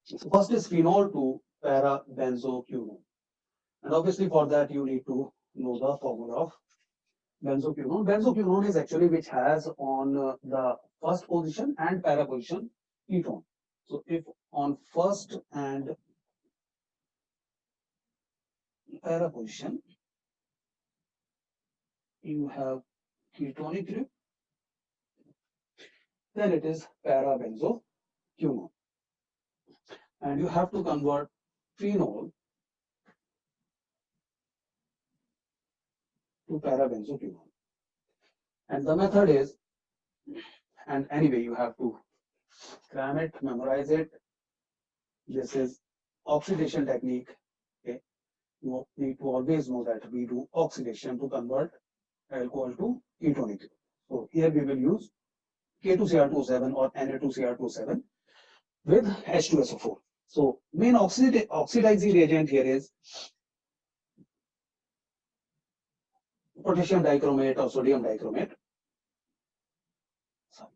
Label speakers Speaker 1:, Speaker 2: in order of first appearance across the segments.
Speaker 1: So first is phenol 2 para-benzoquinone. And obviously for that you need to know the formula of benzoquinone. Benzoquinone is actually which has on the first position and para position ketone. So if on first and para position you have ketonic group, then it is para-benzoquinone. And you have to convert phenol to para-benzoquinone. And the method is, and anyway you have to cram it, memorize it. This is oxidation technique. Okay, you need to always know that we do oxidation to convert alcohol to ketonic. So here we will use K2Cr2O7 or Na2Cr2O7 with H2SO4. So main oxidizing reagent here is potassium dichromate or sodium dichromate. Sorry.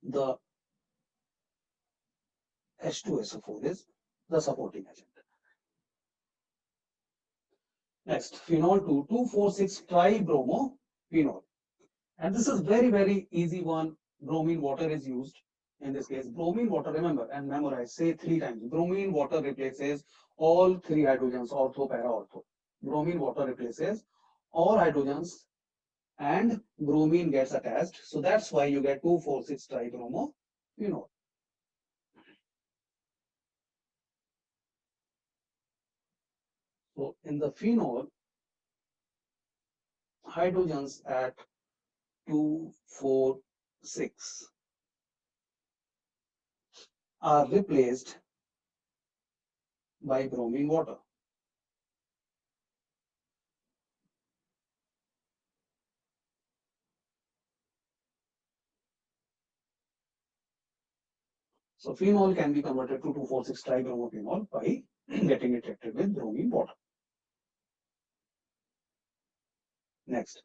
Speaker 1: The H2SO4 is the supporting agent. Next, phenol 2,2,4,6 tribromophenol. And this is very easy one. Bromine water is used. In this case, bromine water, remember and memorize, say 3 times. Bromine water replaces all 3 hydrogens, ortho, para, ortho. Bromine water replaces all hydrogens and bromine gets attached. So that's why you get 2,4,6 tribromophenol. So in the phenol, hydrogens at 2, 4, 6 are replaced by bromine water. So phenol can be converted to 2,4,6 tribromophenol by getting it reacted with bromine water. Next,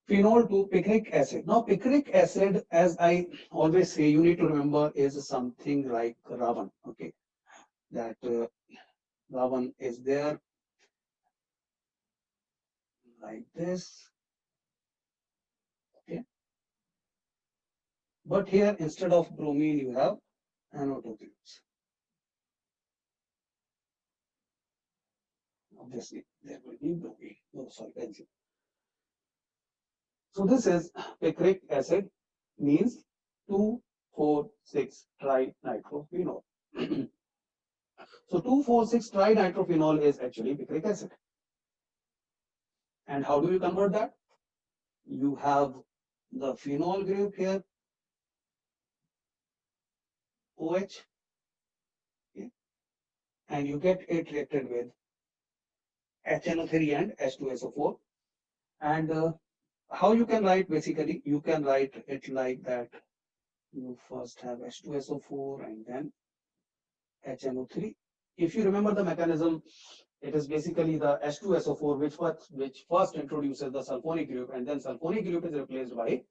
Speaker 1: phenol to picric acid. Now picric acid, as I always say, you need to remember is something like Ravan. Okay, that Ravan is there like this. Okay, but here instead of bromine you have NO2 groups. Obviously there will be bromine. No, sorry, benzene. So this is picric acid, means 2,4,6 trinitrophenol. So 2,4,6 trinitrophenol is actually picric acid. And how do you convert that? You have the phenol group here, OH, okay, and you get it reacted with HNO3 and H2SO4. And how you can write, basically, you can write it like that. You first have H2SO4 and then HNO3. If you remember the mechanism, it is basically the H2SO4 which first introduces the sulfonic group, and then sulfonic group is replaced by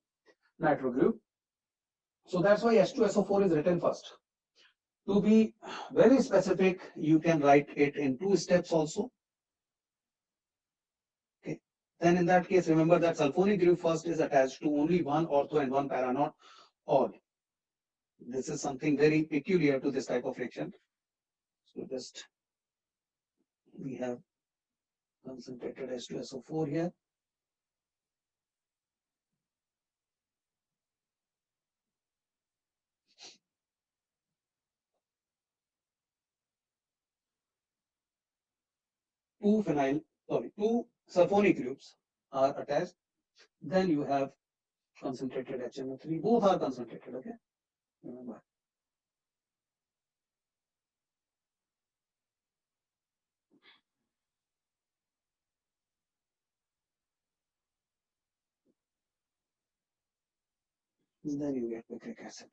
Speaker 1: nitro group. So that's why H2SO4 is written first. To be very specific, you can write it in 2 steps also. Okay. Then in that case, remember that sulfonic group first is attached to only one ortho and one para, not all. This is something very peculiar to this type of reaction. So just we have concentrated H2SO4 here. Two sulfonic groups are attached. Then you have concentrated HNO3. Both are concentrated, okay? Remember. Then you get picric acid.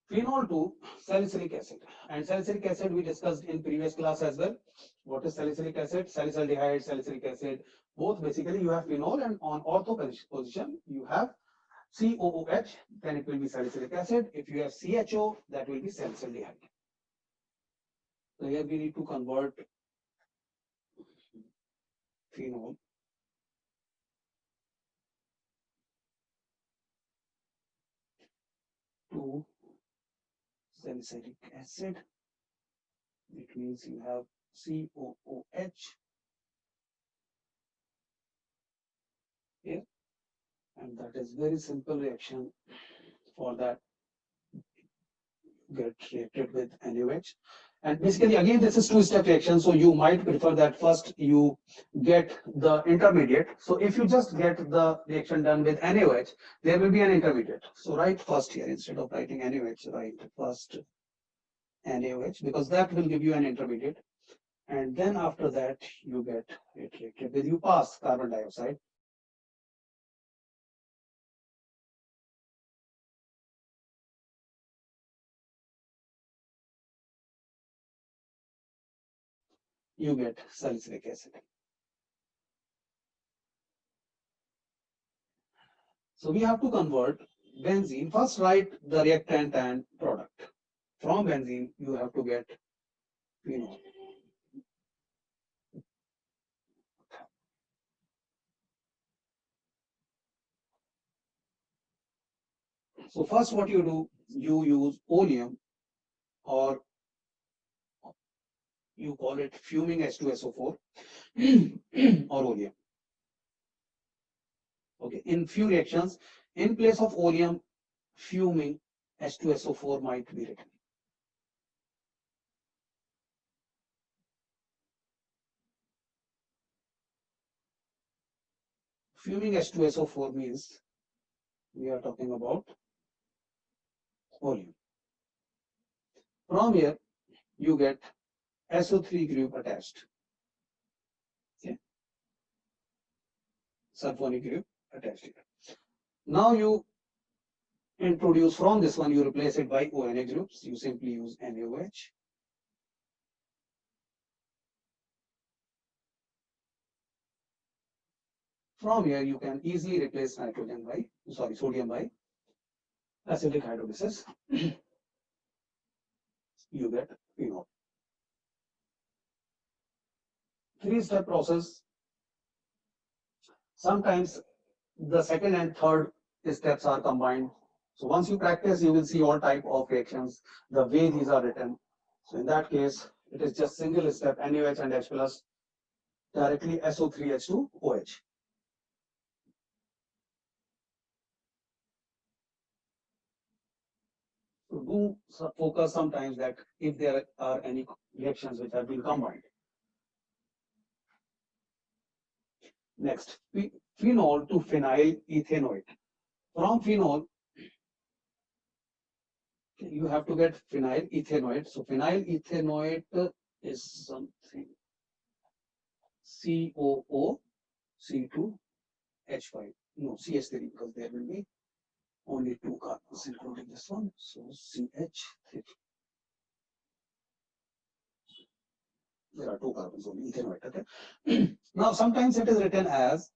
Speaker 1: Phenol 2, salicylic acid. And salicylic acid we discussed in previous class as well. What is salicylic acid? Salicylaldehyde, salicylic acid. Both basically you have phenol, and on ortho position you have COOH, then it will be salicylic acid. If you have CHO, that will be salicylaldehyde. So here we need to convert phenol to salicylic acid. It means you have COOH here, and that is very simple reaction. For that, get reacted with NaOH. And basically, again, this is two-step reaction. So you might prefer that first you get the intermediate. So if you just get the reaction done with NaOH, there will be an intermediate. So write first here, instead of writing NaOH, write first NaOH, because that will give you an intermediate. And then after that, you get it reacted with, you pass carbon dioxide. You get salicylic acid. So we have to convert benzene. First write the reactant and product. From benzene, you have to get phenol. So first what you do, you use oleum, or you call it fuming H2SO4 or oleum. Okay, in few reactions, in place of oleum, fuming H2SO4 might be written. Fuming H2SO4 means we are talking about oleum. From here, you get SO3 group attached. Okay. Sulfonic group attached here. Now you introduce from this one, you replace it by ONA groups. You simply use NaOH. From here, you can easily replace sodium by acetic hydrolysis. You get phenol. Three-step process. Sometimes the second and third steps are combined. So once you practice, you will see all type of reactions, the way these are written. So in that case, it is just single step, NaOH and H plus, directly SO3H2OH. So do focus sometimes that if there are any reactions which have been combined. Next, phenol to phenyl ethanoate. From phenol, you have to get phenyl ethanoate. So phenyl ethanoate is something COO C2H5. No, CH3, because there will be only two carbons including this one. So CH3. There are two carbons only, ethanoate. Okay. Now sometimes it is written as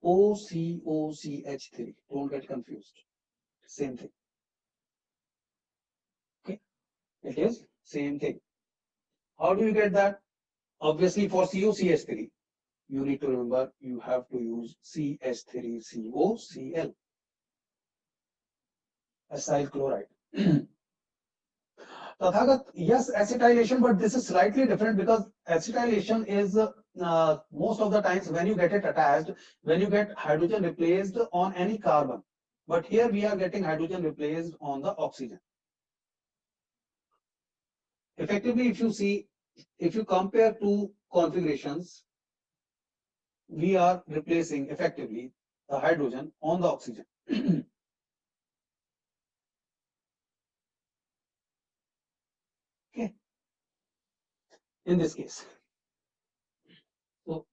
Speaker 1: OCOCH3. Don't get confused. Same thing. Okay. It is same thing. How do you get that? Obviously, for COCH3, you need to remember you have to use CH3COCl, acyl chloride. Tathagat, yes, acetylation, but this is slightly different because acetylation is most of the times when you get it attached, when you get hydrogen replaced on any carbon. But here we are getting hydrogen replaced on the oxygen. Effectively, if you see, if you compare two configurations, we are replacing effectively the hydrogen on the oxygen. Okay. In this case. So,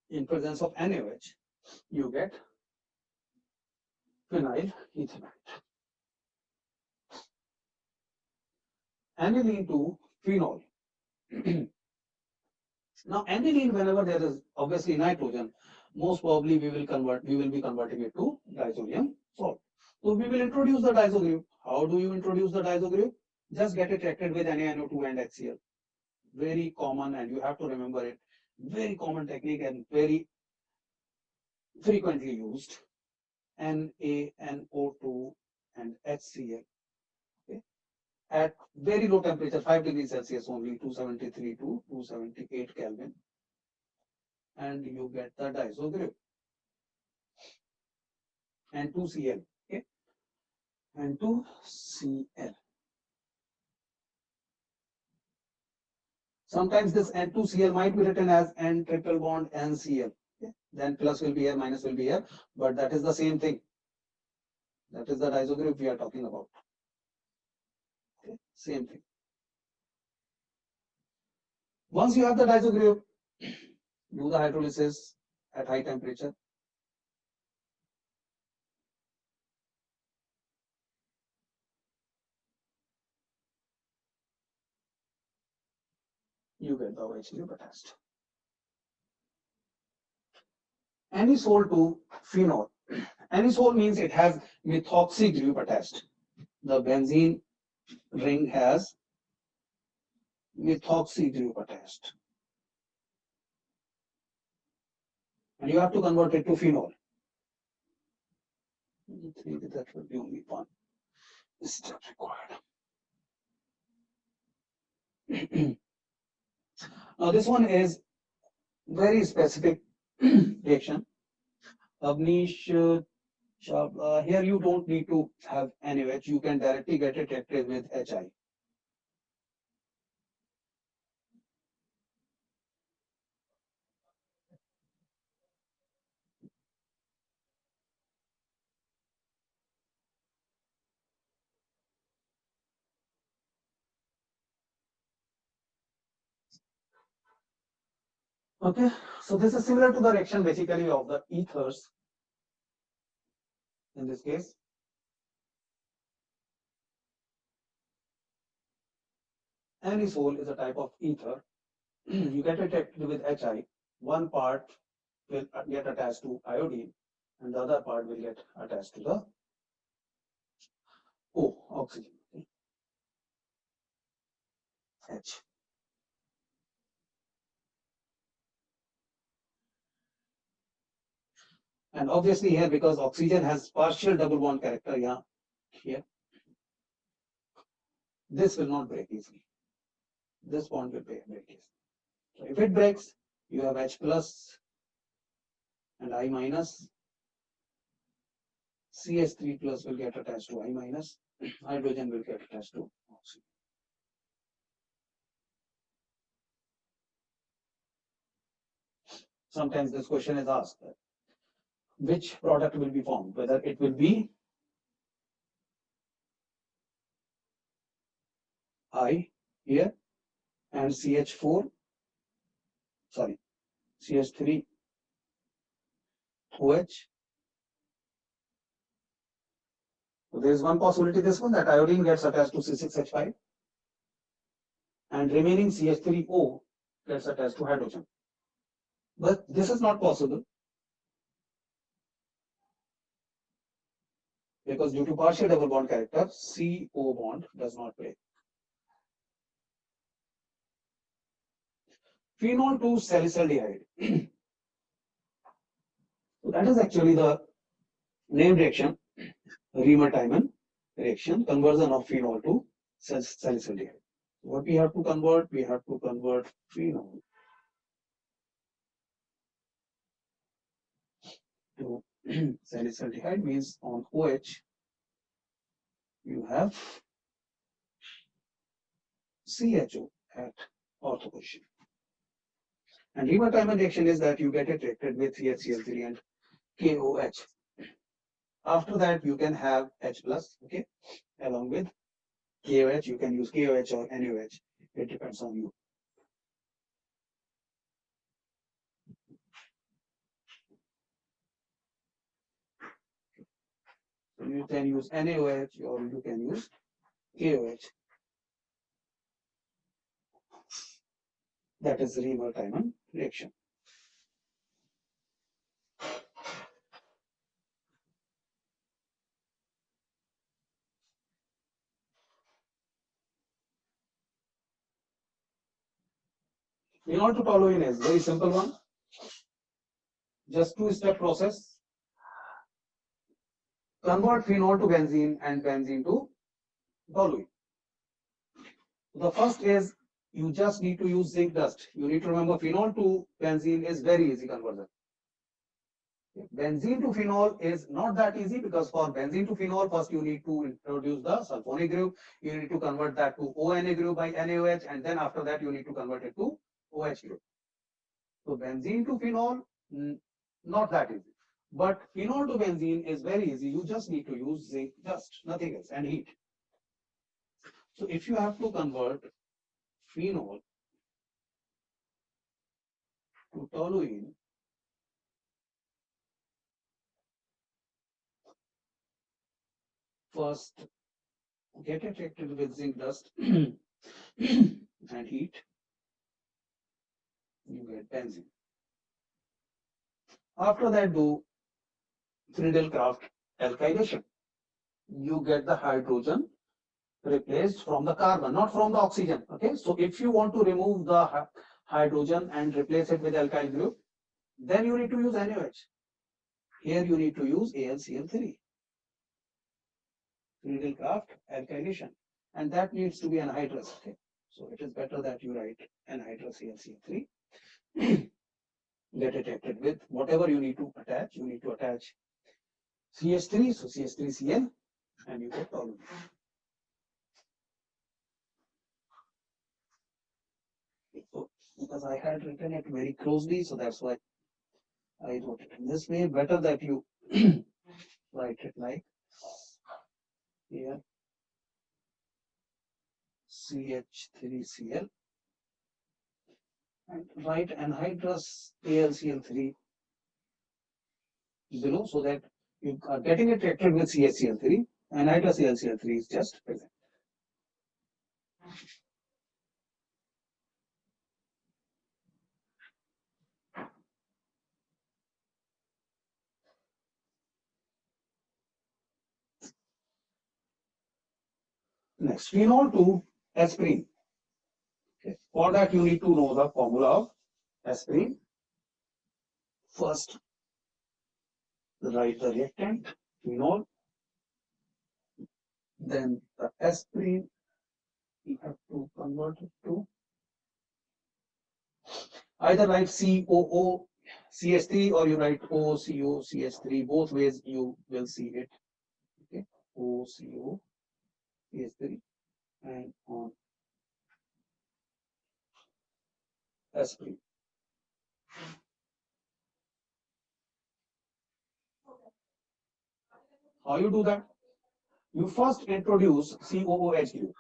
Speaker 1: in presence of NaOH, you get phenyl ethanoate. Aniline to phenol. Now, aniline, whenever there is obviously nitrogen, most probably we will be converting it to diazonium salt. So we will introduce the diazo group. How do you introduce the diazo group? Just get it reacted with NaNO2 and HCl. Very common, and you have to remember it. Very common technique and very frequently used. NaNO2 and HCl. Okay. At very low temperature, 5 degrees Celsius only, 273 to 278 Kelvin. And you get the diazo group. And 2Cl. Okay. And 2Cl. Sometimes this N2Cl might be written as N triple bond NCl. Okay. Then plus will be here, minus will be here, but that is the same thing. That is the diazo group we are talking about. Okay. Same thing. Once you have the diazo group, do the hydrolysis at high temperature. You get the OH group attached. Anisole to phenol. Anisole means it has methoxy group attached. The benzene ring has methoxy group attached. And you have to convert it to phenol. I think that will be only one step required. Now this one is very specific reaction. Avnish, here you don't need to have NaOH. You can directly get it reacted with HI. Okay, so this is similar to the reaction basically of the ethers in this case. Anisole is a type of ether. You get it reacted with HI. One part will get attached to iodine and the other part will get attached to the O, oxygen. H. And obviously here, because oxygen has partial double bond character, yeah, here, this will not break easily. This bond will break easily. So if it breaks, you have H plus and I minus. CH3 plus will get attached to I minus. Hydrogen will get attached to oxygen. Sometimes this question is asked, which product will be formed, whether it will be I here and CH4, sorry, CH3 OH. So there is one possibility, this one, that iodine gets attached to C6H5 and remaining CH3O gets attached to hydrogen. But this is not possible because due to partial double bond character, CO bond does not break. Phenol to salicylaldehyde. So that is actually the name reaction, Riemer-Tiemann reaction, conversion of phenol to salicylaldehyde. What we have to convert? We have to convert phenol to salicylaldehyde, means on OH you have CHO at ortho position. And Riemer-Tiemann reaction is that you get it reacted with CHCl3 and KOH. After that, you can have H plus, okay, along with KOH. You can use KOH or NaOH. It depends on you. So you can use NaOH or you can use KOH. That is Riemer-Tiemann reaction. Phenol to toluene is very simple one. Just two-step process. Convert phenol to benzene and benzene to toluene. The first is you just need to use zinc dust. You need to remember phenol to benzene is very easy conversion. Benzene to phenol is not that easy because for benzene to phenol, first you need to introduce the sulfonic group. You need to convert that to ONA group by NaOH, and then after that you need to convert it to OH group. So benzene to phenol, not that easy. But phenol to benzene is very easy. You just need to use zinc dust, nothing else, and heat. So if you have to convert phenol to toluene, first get it reacted with zinc dust and heat, you get benzene. After that, do Friedel-Crafts alkylation. You get the hydrogen replaced from the carbon, not from the oxygen. Okay, so if you want to remove the hydrogen and replace it with alkyl group, then you need to use NaOH. Here you need to use AlCl3. Friedel-Crafts alkylation, and that needs to be anhydrous. Okay, so it is better that you write anhydrous AlCl3. Get it reacted with whatever you need to attach. You need to attach CH3, so CH3Cl, and you get toluene. So because I had written it very closely, so that's why I wrote it in this way. Better that you write it like here CH3Cl and write anhydrous AlCl3 below so that you are getting it reacted with CHCl3. Anhydrous AlCl3 is just present. Next, phenol to aspirin. Okay. For that, you need to know the formula of aspirin. First, write the reactant, phenol. Then the aspirin, you have to convert it to either write COO CH3 or you write OCO CH3. Both ways you will see it. Okay, OCO CH3 and on aspirin. How you do that? You first introduce COOH group,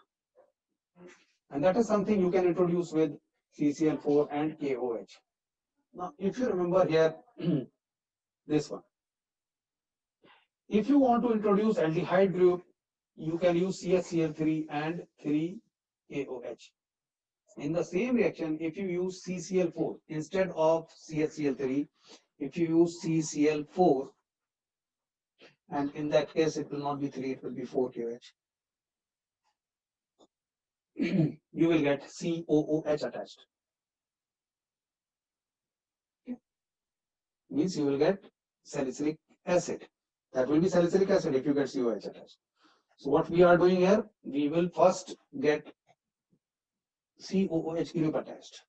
Speaker 1: and that is something you can introduce with CCl4 and KOH. Now, if you remember here, this one. If you want to introduce aldehyde group, you can use CHCl3 and 3KOH. In the same reaction, if you use CCl4 instead of CHCl3, if you use CCl4, and in that case it will not be 3, it will be 4KOH. You will get COOH attached. Okay. Means you will get salicylic acid. That will be salicylic acid if you get COH attached. So what we are doing here, we will first get COOH group attached.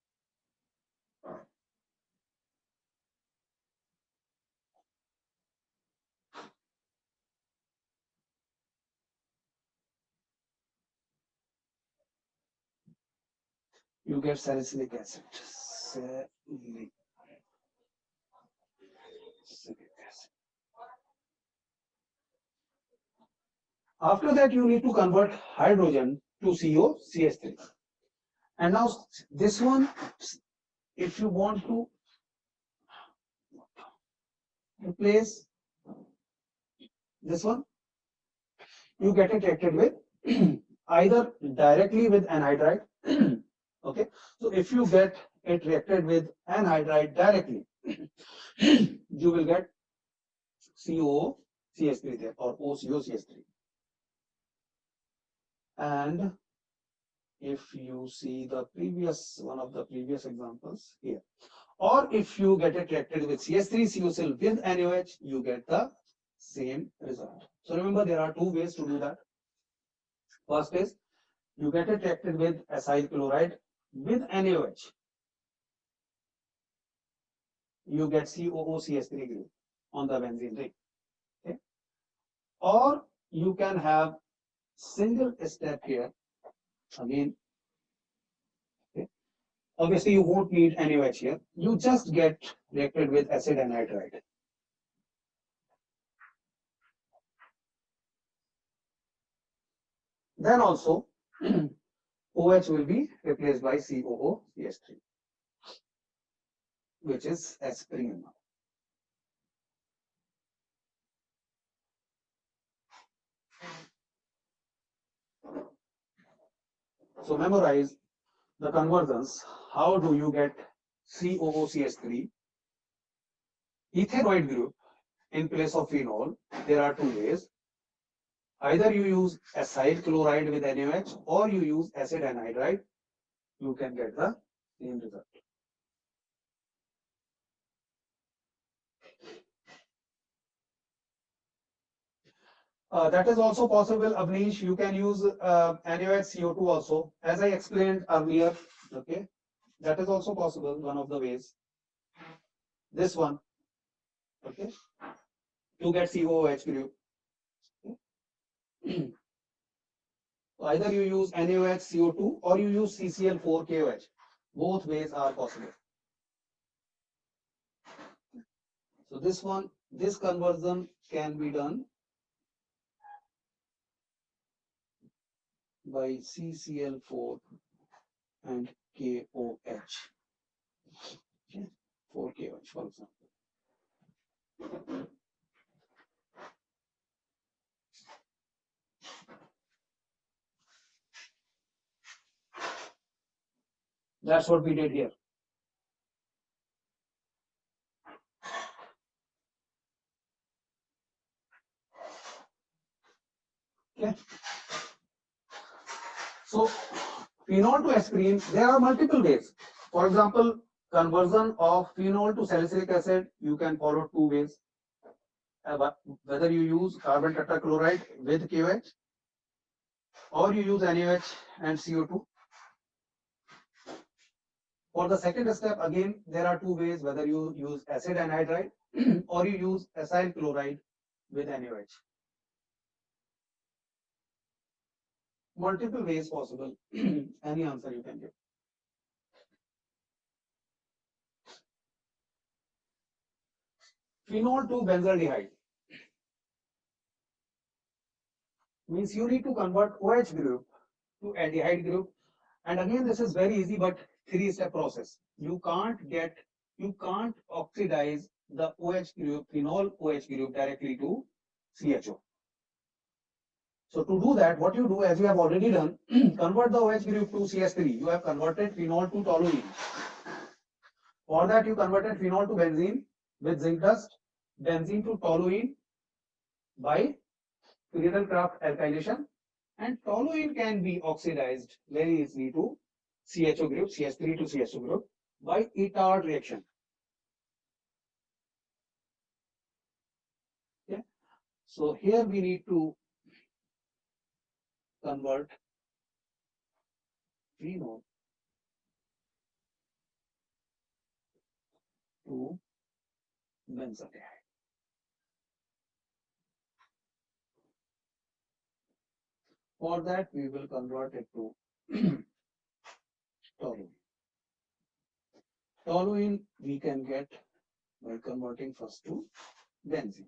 Speaker 1: You get salicylic acid. Salicylic acid. After that, you need to convert hydrogen to CO, CH3. And now this one, if you want to replace this one, you get it reacted with either directly with anhydride. Okay, so if you get it reacted with anhydride directly, you will get COCH3 there or OCOCH3. And if you see the previous one of the previous examples here, or if you get it reacted with CS3COCl with NaOH, you get the same result. So remember, there are two ways to do that. First is you get it reacted with acyl chloride with NaOH, you get COOCH3 group on the benzene ring. Okay? Or you can have single step here again. Okay? Obviously, you won't need NaOH here. You just get reacted with acid anhydride. Then also OH will be replaced by COOCH3, which is aspirin. So memorize the conversions. How do you get COOCH3? Ethanoid group in place of phenol. There are two ways. Either you use acyl chloride with NaOH or you use acid anhydride. You can get the same result. That is also possible, Avnish. You can use NaOH CO2 also, as I explained earlier. Okay, that is also possible. One of the ways. This one, okay, to get COOH group. Okay. Either you use NaOH CO2 or you use CCl4KOH. Both ways are possible. So this one, this conversion can be done by CCl4 and KOH. Okay, 4KOH, for example. That's what we did here. Okay. So phenol to aspirin, there are multiple ways. For example, conversion of phenol to salicylic acid, you can follow two ways. Whether you use carbon tetrachloride with KOH or you use NaOH and CO2. For the second step, again, there are two ways, whether you use acid anhydride or you use acyl chloride with NaOH. Multiple ways possible. Any answer you can give. Phenol to benzaldehyde means you need to convert OH group to aldehyde group. And again, this is very easy, but three-step process. You can't oxidize the OH group, phenol OH group directly to CHO. So to do that, what you do, as you have already done, convert the OH group to CH3. You have converted phenol to toluene. For that, you converted phenol to benzene with zinc dust, benzene to toluene by Friedel-Crafts alkylation, and toluene can be oxidized very easily to CHO group, CH3 to CHO group by Itard reaction. Okay. So here we need to convert phenol to benzaldehyde. For that, we will convert it to toluene. Toluene we can get by converting first to benzene.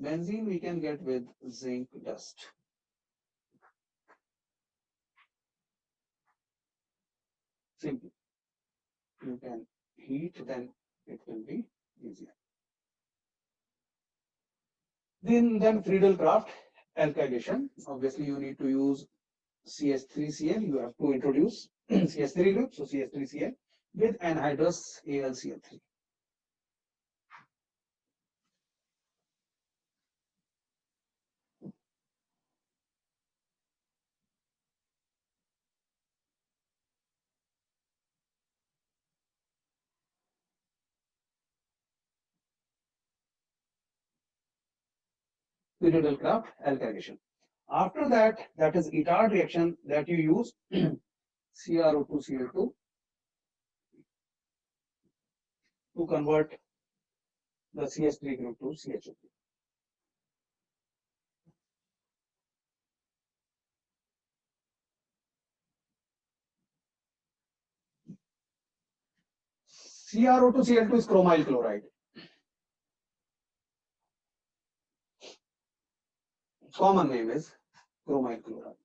Speaker 1: Benzene we can get with zinc dust. Simple. You can heat, then it will be easier. Then Friedel-Crafts alkylation. Obviously, you need to use CH3Cl. You have to introduce CH3 group, so CH3Cl with anhydrous AlCl3. pyridyl Kraft alkylation. After that, that is Itard reaction that you use CrO2Cl2 to convert the CH3 group to CHO3. CrO2Cl2 is chromyl chloride. Common name is chromyl chloride.